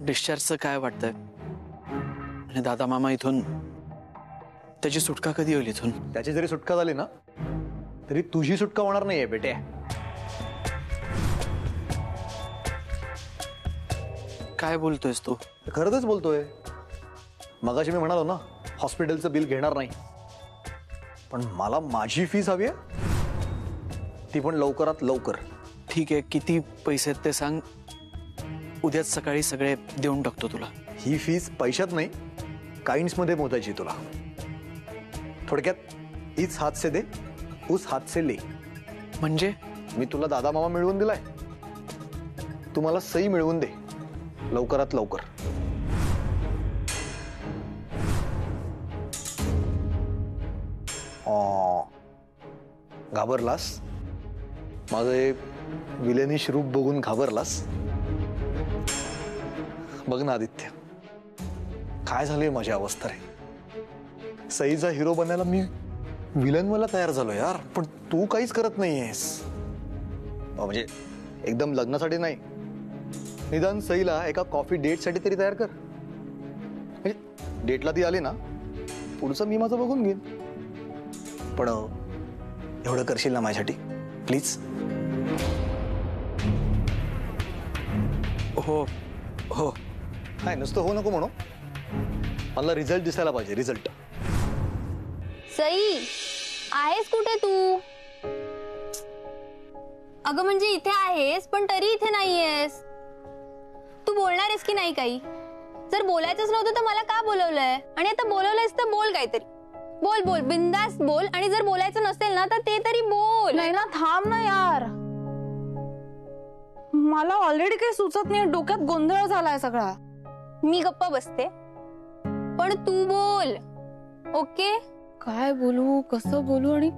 डिस्चार्जचं काय वाटतंय? आणि दादा मामा इथून त्याची सुटका कधी होईल इथून? त्याची जरी सुटका झाली ना तरी तुझी सुटका होणार नाहीये बेटे. काय बोलतोयस तू? खरंच बोलतोय. मगाशी मी म्हणालो ना हॉस्पिटलचं बिल घेणार नाही, पण मला माझी फीस हवी आहे, ती पण लवकरात लवकर. ठीक आहे, किती पैसे ते सांग, उद्याच सकाळी सगळे देऊन टाकतो तुला. ही फीस पैशात नाही काइंड्स मध्ये मोजायची तुला. थोडक्यात इस हात से दे उस हात से ले. म्हणजे मी तुला दादा मामा मिळवून दिलाय, तू मला सई मिळवून दे लवकरात लवकर. घाबरलास? माझे विलेनिश रूप बघून घाबरलास? बघ ना आदित्य, काय झाली माझी अवस्था रे. सईचा हिरो बनायला मी विलन मला तयार झालो यार, पण तू काहीच करत नाहीयेस. म्हणजे एकदम लग्नासाठी नाही, निदान सईला एका कॉफी डेट साठी तरी तयार कर. म्हणजे डेटला ती आली ना, पुढचं मी माझं बघून घेईन. पण एवढं करशील ना माझ्यासाठी प्लीज? हो हो. नाही नुसतं हो नको म्हणू, मला रिझल्ट दिसायला पाहिजे. रिझल्ट. सई आहेस कुठे तू? अगं म्हणजे इथे आहेस पण तरी इथे नाहीयेस. तू बोलणार आहेस की नाही काही? जर बोलायचंच नव्हतं तर मला का बोलवलंय? आणि आता बोलवलंयस तर बोल काहीतरी. बोल बोल, बिंदास बोल. आणि जर बोलायचं नसेल ना तर ते तरी बोल. नाही ना, थांब ना यार, मला ऑलरेडी काही सुचत नाही, डोक्यात गोंधळ झालाय सगळा. मी गप्पा बसते पण तू बोल. ओके? काय बोलू, कसं बोलू, आणि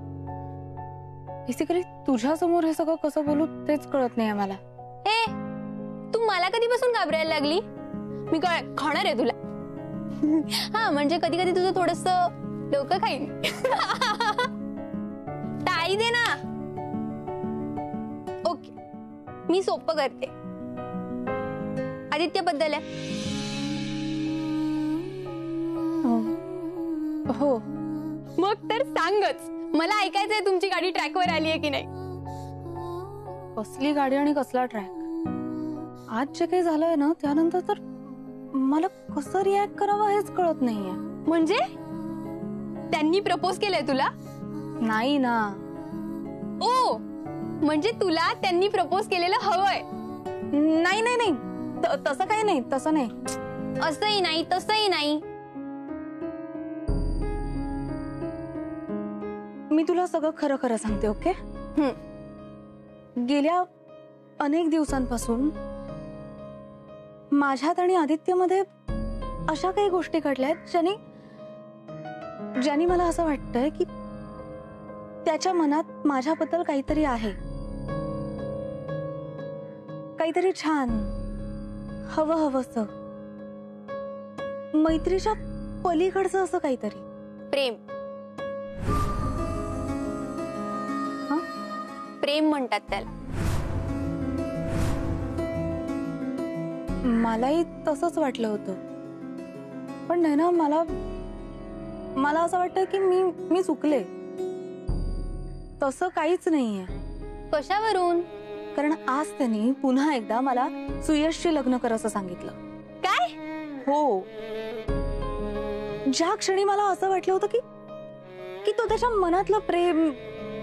बेसिकली तुझ्या समोर हे सगळं कसं बोलू तेच कळत नाही मला. ए, तू मला कधीपासून घाबरायला लागली? मी काय खाणार आहे तुला? हा म्हणजे कधी कधी तुझं थोडस डोकं खाईन. टाळी दे ना. ओके, मी सोपं करते. आदित्य बद्दल आहे. हो. मग तर सांगच, मला ऐकायचंय तुमची गाडी ट्रॅकवर आली आहे की नाही. कसली गाडी आणि कसला ट्रॅक? आज जे काही झालंय ना त्यानंतर तर मला कसं रिॲक्ट करावं हेच कळत नाहीये. म्हणजे त्यांनी प्रपोज केलंय तुला? नाही ना. ओ, म्हणजे तुला त्यांनी प्रपोज केलेलं हवंय? नाही नाही नाही, तसं काही नाही, तसं नाही. असंही नाही तसंही नाही. मी तुला सगळं खरं खरं सांगते. ओके? गेल्या अनेक दिवसांपासून माझ्यात आणि आदित्यमध्ये अशा काही गोष्टी घडल्यात ज्यानी मला असं वाटतंय की त्याच्या मनात माझ्याबद्दल काहीतरी आहे, काहीतरी छान, हवं हवंसं, मैत्रीच्या पलीकडचं असं काहीतरी. प्रेम. प्रेम म्हणतात त्याला. मलाही तसंच वाटलं होतं, पण नाही ना, मला असं वाटतं की मी चुकले. तसं काहीच नाहीये. कशावरून? कारण आज त्यांनी पुन्हा एकदा मला सुयशशी लग्न कर असं सांगितलं. काय? हो. ज्या क्षणी मला असं वाटलं होतं की तो त्याच्या मनातलं प्रेम,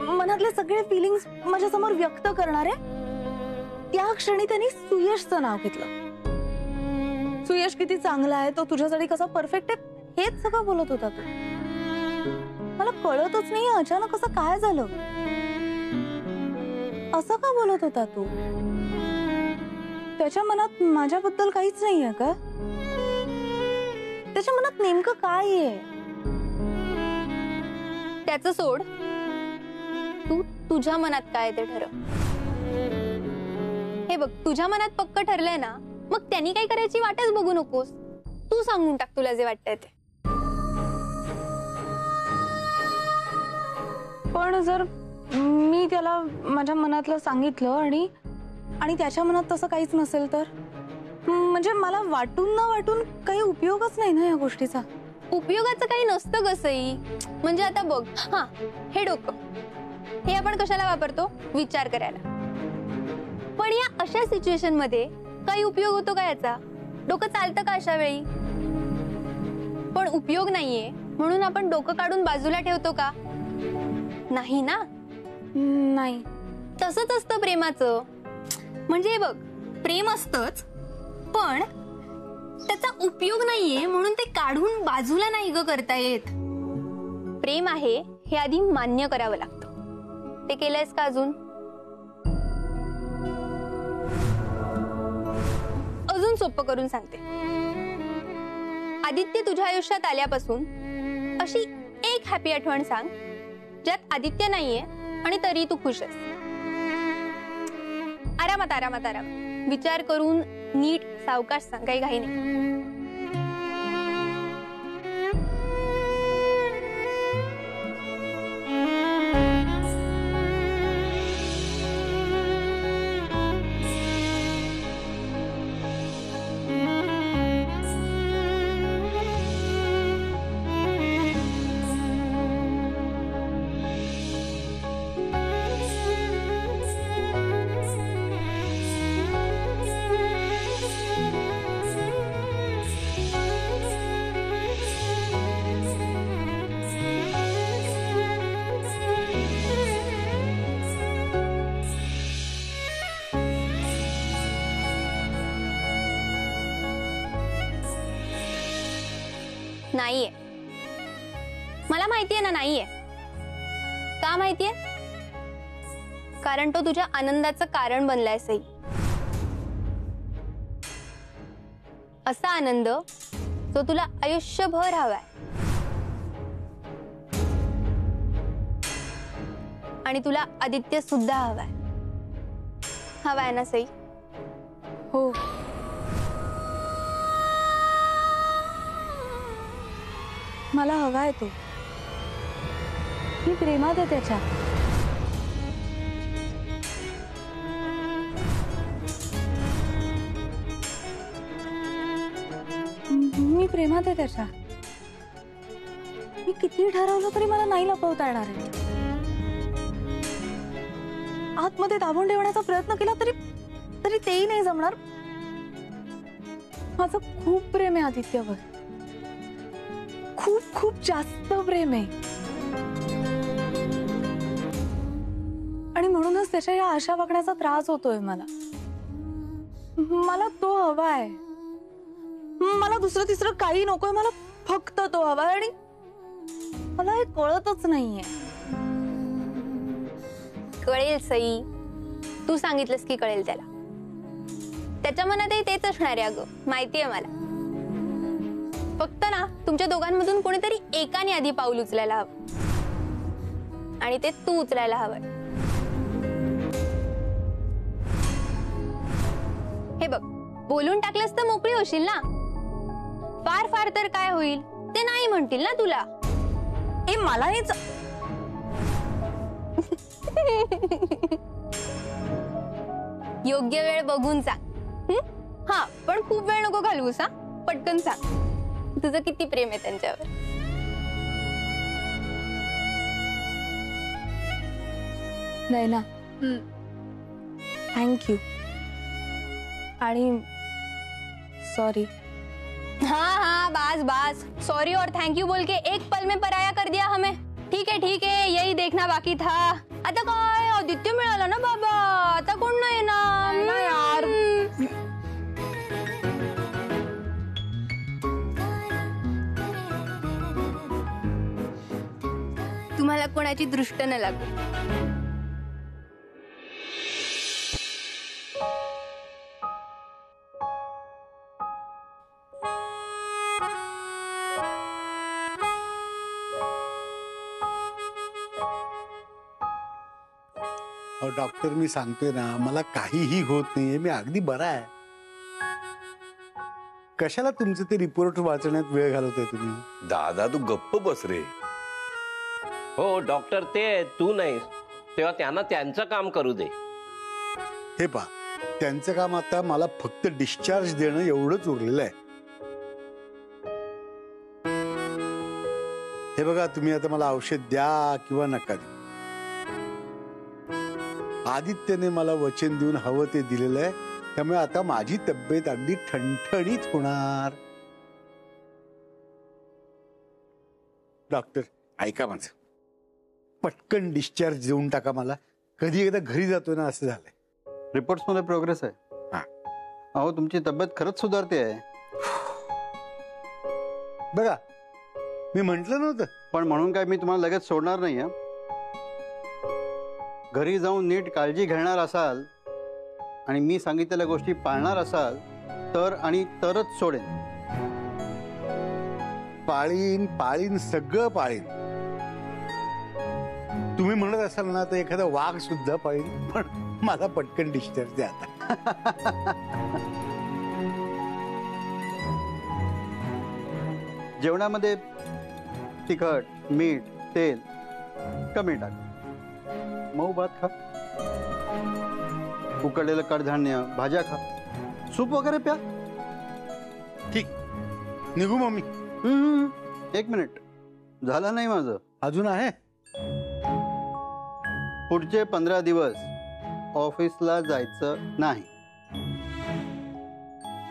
मनातले सगळे फिलिंग्स माझ्या समोर व्यक्त करणार आहे, त्या क्षणी त्यांनी सुयशचं नाव घेतलं. सुयश किती चांगला आहे, तो तुझ्यासाठी कसा परफेक्ट आहे, हेच सगळं बोलत होता तो. मला कळतच नाही अचानक असं काय झालं. असं का बोलत होता तू? त्याच्या मनात माझ्याबद्दल काहीच नाहीये का? त्याच्या मनात नेमकं काय आहे? त्याचं सोड, तू तुझ्या मनात काय ते ठरव. हे बघ, तुझ्या मनात पक्क ठरलंय ना, मग त्यांनी काय करायची वाटच बघू नकोस. तू सांगून टाक तुला जे वाटतंय ते. पण जर मी त्याला माझ्या मनातलं सांगितलं आणि त्याच्या मनात तसं काहीच नसेल तर? म्हणजे मला वाटून न वाटून काही उपयोगच नाही ना या गोष्टीचा. उपयोगाचं काही नसतं कसंही. म्हणजे आता बघ, हा हे डोकं, हे आपण कशाला वापरतो? विचार करायला. पण या अशा सिच्युएशन मध्ये काही उपयोग होतो का याचा? डोकं चालतं का अशा वेळी? पण उपयोग नाहीये म्हणून आपण डोकं काढून बाजूला ठेवतो का? नाही ना. नाही. तसंच असतं प्रेमाचं. म्हणजे बघ, प्रेम असतंच पण त्याचा उपयोग नाहीये म्हणून ते काढून बाजूला नाही ग करता येत. प्रेम आहे हे आधी मान्य करावं लागतं. ते केलंयस का अजून? अजून सोपं करून सांगते. आदित्य तुझ्या आयुष्यात आल्यापासून अशी एक हॅपी आठवण सांग ज्यात आदित्य नाहीये आणि तरी तू खुश आहेस. आरामात आरामात आरामात विचार करून नीट सावकाश सांग, काही घाई नाही. नाहीये. मला माहितीये ना नाहीये. का माहितीये? कारण तो तुझ्या आनंदाचं कारण बनलाय सई. असा आनंद जो तुला आयुष्यभर हवाय. आणि तुला आदित्य सुद्धा हवाय. हवाय ना सई? हो. मला हवाय तो. मी प्रेमात आहे त्याच्या. मी प्रेमात आहे त्याच्या. मी किती ठरवलं तरी मला नाही लपवता येणार आहे. आतमध्ये दाबून ठेवण्याचा प्रयत्न केला तरी तरी तेही नाही जमणार. माझं खूप प्रेम आहे आदित्यवर. खूप खूप जास्त प्रेम आहे. आणि म्हणूनच त्याच्या या आशा वागण्याचा त्रास होतोय मला. मला तो हवाय. मला दुसरं तिसरं काही नकोय. मला फक्त तो हवाय. आणि मला हे कळतच नाहीये. कळेल सई. तू सांगितलंस की कळेल त्याला. त्याच्या मनातही तेच असणार आहे अगं, माहितीये मला. फक्त ना तुमच्या दोघांमधून कोणीतरी एकाने आधी पाऊल उचलायला हवं. आणि ते तू उचलायला हवंय. हे बघ, बोलून टाकलंस तर मोकळी होशील ना. फार फार तर काय होईल, ते नाही म्हणतील ना तुला. हे मला हेच योग्य वेळ बघून सांग. हा, पण खूप वेळ नको घालवूस. हा, पटकन सांग तुझं किती प्रेम आहे त्यांच्यावर. नाही ना. थँक्यू. आणि सॉरी. हाँ हाँ, बास बास. सॉरी और थैंक यू बोल के एक पल में पराया कर दिया हमें. ठीक है, यही देखना बाकी था. आता काय आदित्य मिळाला ना बाबा. आता कोण नाही येणार ना यार. तुम्हाला कोणाची दृष्ट न लागू. डॉक्टर, मी सांगतोय ना, मला काहीही होत नाहीये. मी अगदी बरा आहे. कशाला तुमचे ते रिपोर्ट वाचण्यात वेळ घालवतोय तुम्ही? दादा तू गप्प बस रे. हो डॉक्टर ते तू नाहीस तेव्हा त्यांना त्यांचं काम करू दे. हे पहा, त्यांचं काम आता मला फक्त डिस्चार्ज देणं एवढंच उरलेलं आहे. हे बघा, तुम्ही आता मला औषध द्या किंवा नका द्या, आदित्यने मला वचन देऊन हवं ते दिलेलं आहे. त्यामुळे आता माझी तब्येत अगदी ठणठणीत होणार. डॉक्टर ऐका माझं, पटकन डिस्चार्ज देऊन टाका मला. कधी एकदा घरी जातो ना असं झालंय. रिपोर्ट्स मध्ये प्रोग्रेस आहे. हा. अहो तुमची तब्येत खरंच सुधारते आहे. बघा, मी म्हंटल नव्हतं. पण म्हणून काय मी तुम्हाला लगेच सोडणार नाही. हं? घरी जाऊन नीट काळजी घेणार असाल आणि मी सांगितलेल्या गोष्टी पाळणार असाल तर आणि तरच सोडेन. पाळीन पाळीन सगळं पाळीन. तुम्ही म्हणत असाल ना तर एखादा वाघ सुद्धा पाळीन. पण मला पटकन डिस्चार्ज द्या आता. जेवणामध्ये तिखट, मीठ, तेल कमी टाक. मऊ भात खा, उकडलेलं कडधान्य, भाज्या खा, सूप वगैरे प्या. ठीक, निघू मम्मी. 1 मिनिट, झालं नाही माझं अजून आहे. पुढचे 15 दिवस ऑफिसला जायचं नाही.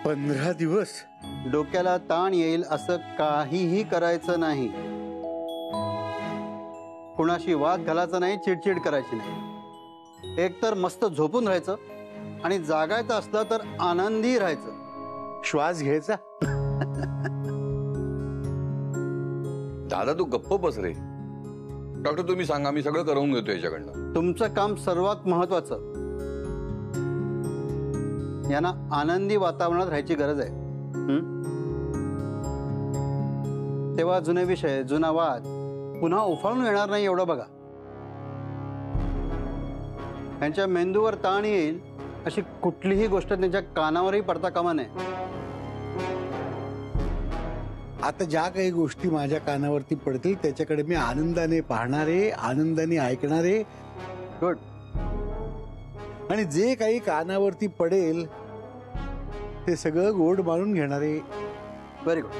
15 दिवस? डोक्याला ताण येईल असं काहीही करायचं नाही. कुणाशी वाद घालायचा नाही, चिडचिड करायची नाही. एकतर मस्त झोपून राहायचं आणि जागायचं असलं तर आनंदी राहायचं. श्वास घ्यायचा. दादा तू गप्प बस रे. डॉक्टर तुम्ही सांगा, मी सगळं करून घेतो याच्याकडनं. तुमचं काम सर्वात महत्वाचं. यांना आनंदी वातावरणात राहायची गरज आहे. तेव्हा जुने विषय, जुना वाद पुन्हा उफाळून येणार नाही एवढं बघा. त्यांच्या मेंदूवर ताण येईल अशी कुठलीही गोष्ट त्यांच्या कानावरही पडता कामा नये. आता ज्या काही गोष्टी माझ्या कानावरती पडतील त्याच्याकडे मी आनंदाने पाहणारे, आनंदाने ऐकणारे. गुड. आणि जे काही कानावरती पडेल ते सगळं गोड मानून घेणारे. Very good.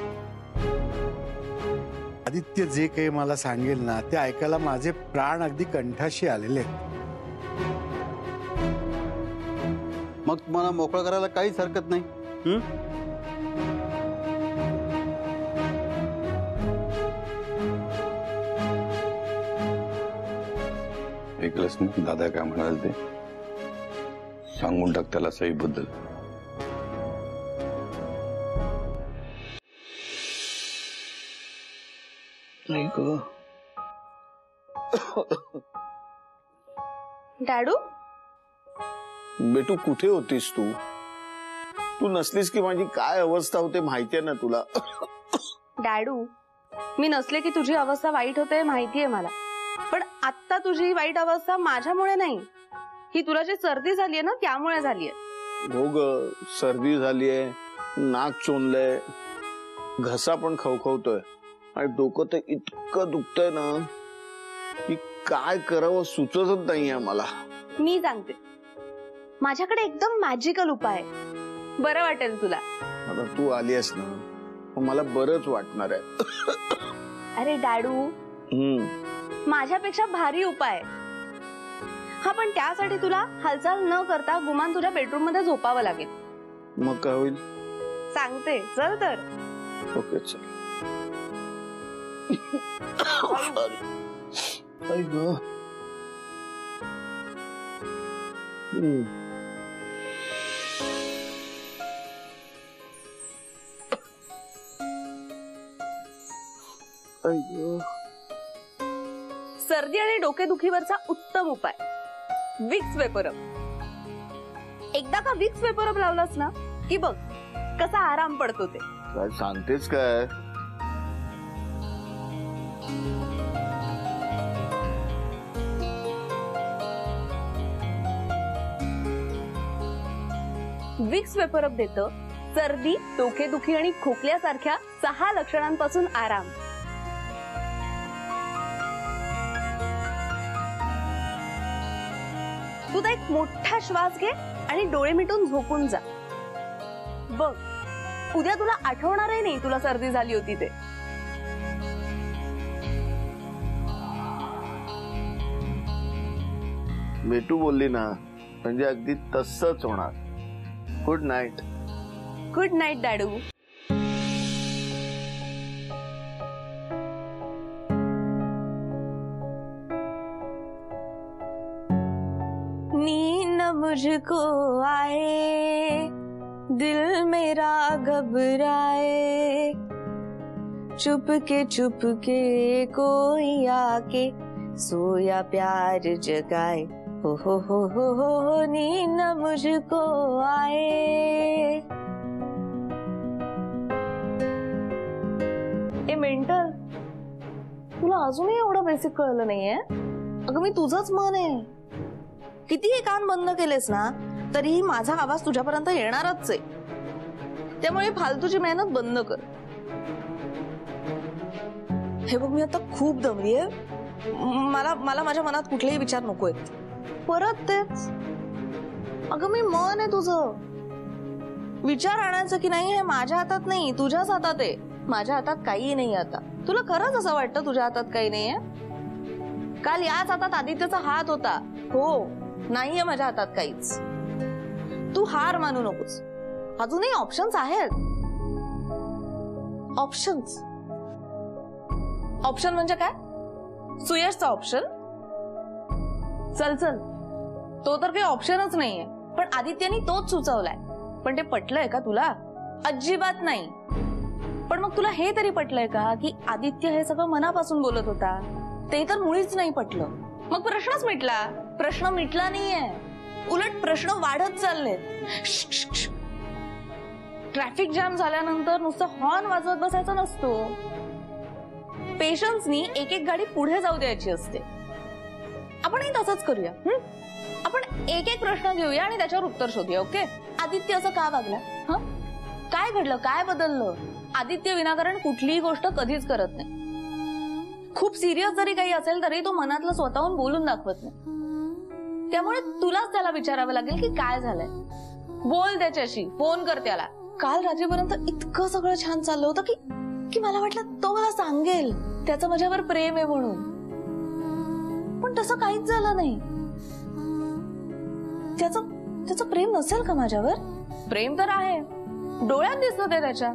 आदित्य जे काही मला सांगेल ना ते ऐकायला माझे प्राण अगदी कंठाशी आलेले आहेत. मग तुम्हाला मोकळं करायला काहीच हरकत नाही. ऐकलंस ना दादा काय म्हणाल ते? सांगून टाक त्याला सई बद्दल. डॅडू, बेटू कुठे होतीस तू? तू नसलीस की माझी काय अवस्था होते माहितीये ना तुला. डॅडू, मी नसले की तुझी अवस्था वाईट होते माहितीये मला. पण आता तुझी वाईट अवस्था माझ्यामुळे नाही, ही तुला जी सर्दी झालीये ना त्यामुळे झालीये. हो ग, सर्दी झालीये, नाक चोंदलंय, घसा पण खवखवतोय आणि डोकं तर इतकं दुखतंय ना की काय करावं सुचतच नाहीये मला. मी सांगते, माझ्याकडे एकदम मॅजिकल उपाय, बरं वाटेल तुला. आता तू आलीस ना मग मला बरंच वाटणार आहे. अरे डॅडू, माझ्यापेक्षा भारी उपाय. हा, पण त्यासाठी तुला हालचाल न करता गुमान तुझ्या बेडरूम मध्ये झोपावं लागेल. मग काय होईल? सांगते, चल तर. ओके चल. सर्दी आणि डोकेदुखीवरचा उत्तम उपाय विक्स वेपरब. एकदा का विक्स वेपरब लावलास ना की बघ कसा आराम पडतो ते. काय सांगतेस काय? विक्स वेपरब देतं सर्दी, डोकेदुखी आणि खोकल्यासारख्या 6 लक्षणांपासून आराम. तू तर एक मोठा श्वास घे आणि डोळे मिटून झोपून जा. बघ उद्या तुला आठवणारही नाही तुला सर्दी झाली होती ते. भेटू बोलली ना म्हणजे अगदी तसंच होणार. Good night. गुड नाईट डॅडू. नींद मुझको आए दिल मेरा घबराए चुपके कोई आके सोया प्यार जगाए हो नींद मुझको आए. ए मेंटल, तुला अजूनही एवढं बेसिक कळलं नाहीये. अगं मी तुझंच मन आहे. कितीही कान बंद केलेस ना तरीही माझा आवाज तुझ्यापर्यंत येणारच आहे. त्यामुळे फालतूची मेहनत बंद कर. हे बघ मी आता खूप दमलीये. मला माझ्या मनात कुठलेही विचार नकोय. परत तेच. अगं मी मन आहे तुझं. विचार आणायचं की नाही हे माझ्या हातात नाही, तुझ्याच हातात आहे. माझ्या हातात काही नाही आता. तुला खरंच असं वाटतं तुझ्या हातात काही नाहीये? काल याच हातात आदित्यचा हात होता. हो, नाहीये माझ्या हातात काहीच. तू हार मानू नकोस. अजूनही ऑप्शन्स आहेत. ऑप्शन्स. ऑप्शन म्हणजे काय? सुयशचा ऑप्शन. चल चल, तो तर काही ऑप्शनच नाहीये. पण आदित्यने तोच सुचवलाय. पण ते पटलंय का तुला? अजिबात नाही. पण मग तुला हे तरी पटलंय का की आदित्य हे सगळं मनापासून बोलत होता? ते तर मुळीच नाही पटलं. मग प्रश्नच मिटला. प्रश्न मिटला नाहीये, उलट प्रश्न वाढत चाललेत. ट्रॅफिक जॅम झाल्यानंतर नुसतं हॉर्न वाजवत बसायचा नसतो. पेशन्सनी एक एक गाडी पुढे जाऊ द्यायची असते. आपणही तसंच करूया. आपण एक एक प्रश्न घेऊया आणि त्याच्यावर उत्तर शोधूया. ओके? आदित्य असं का वागला? काय घडलं? काय बदललं? आदित्य विनाकारण कुठलीही गोष्ट कधीच करत नाही. खूप सिरियस जरी काही असेल तरी तो मनातलं स्वतःहून बोलून दाखवत नाही. त्यामुळे तुलाच त्याला विचारावं लागेल की काय झालंय. बोल त्याच्याशी. फोन कर त्याला. काल रात्रीपर्यंत इतकं सगळं छान चाललं होतं की मला वाटलं तो मला सांगेल त्याचं माझ्यावर प्रेम आहे म्हणून. पण तसं काहीच झालं नाही. त्याचं प्रेम नसेल का माझ्यावर? प्रेम तर आहे. डोळ्यात दिसतं ते त्याच्या.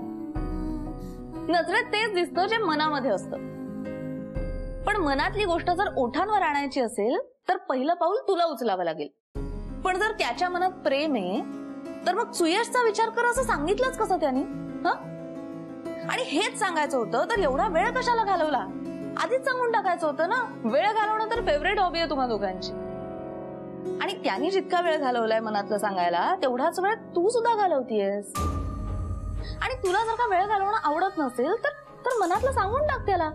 नजरेत तेच दिसतं जे मनामध्ये असतं. पण मनातली गोष्ट जर ओठांवर आणायची असेल तर पहिलं पाऊल तुला उचलावं लागेल. पण जर त्याच्या मनात प्रेम आहे तर मग सुयशचा विचार कर असं सांगितलंच कसं त्याने? आणि हेच सांगायचं होतं तर एवढा वेळ कशाला घालवला? आधीच सांगून टाकायचं होतं ना. वेळ घालवणं तर फेवरेट हॉबी आहे तुम्हा दोघांची. आणि त्यांनी जितका वेळ घालवलाय मनातलं सांगायला तेवढाच वेळ तू सुद्धा घालवतीयस. आणि तुला जर का वेळ घालवणं आवडत नसेल तर मनातलं सांगून टाक त्याला.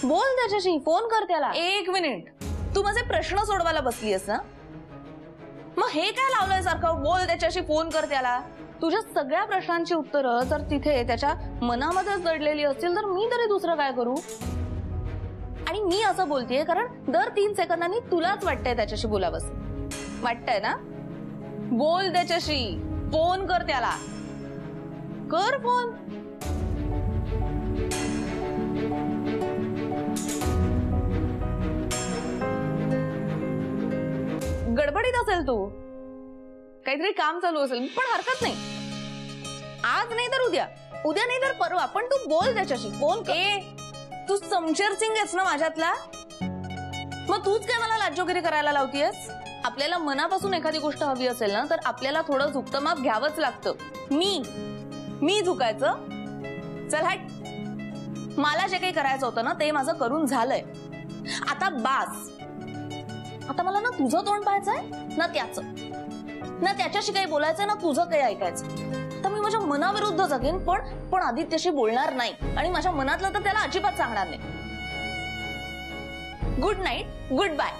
बोल त्याच्याशी. फोन कर त्याला. 1 मिनिट. तू माझे प्रश्न सोडवायला बसलीयस ना? मग हे काय लावलंय सारखं? बोल त्याच्याशी. फोन कर त्याला. तुझ्या सगळ्या प्रश्नांची उत्तरं जर तिथे त्याच्या मनामध्येच दडलेली असतील तर मी तरी दुसरं काय करू? आणि मी असं बोलतेय कारण दर 3 सेकंदांनी तुलाच वाटतंय त्याच्याशी बोलावंस. वाटतंय ना? बोल त्याच्याशी. फोन कर त्याला. कर फोन. गडबडीत असेल तू. काहीतरी काम चालू असेल. पण हरकत नाही. आज नाही तर उद्या. उद्या नाही तर परवा. पण तू बोल त्याच्याशी. फोन. तू समशेर सिंग आहेस ना माझ्यातला? मग तूच काय मला लाज्जोगिरी करायला लावतीयस? आपल्याला मनापासून एखादी गोष्ट हवी असेल ना तर आपल्याला थोडं झुकतं माप घ्यावंच लागतं. मी झुकायचं? चल हट. मला जे काही करायचं होतं ना ते माझं करून झालंय. आता बास. आता मला ना तुझं तोंड पाहायचंय ना त्याचं. ना त्याच्याशी काही बोलायचंय ना तुझं काही ऐकायचं. आता मी माझ्या मनाविरुद्ध जगेन पण आदित्यशी बोलणार नाही. आणि माझ्या मनातलं तर त्याला अजिबात सांगणार नाही. Good night. Good bye.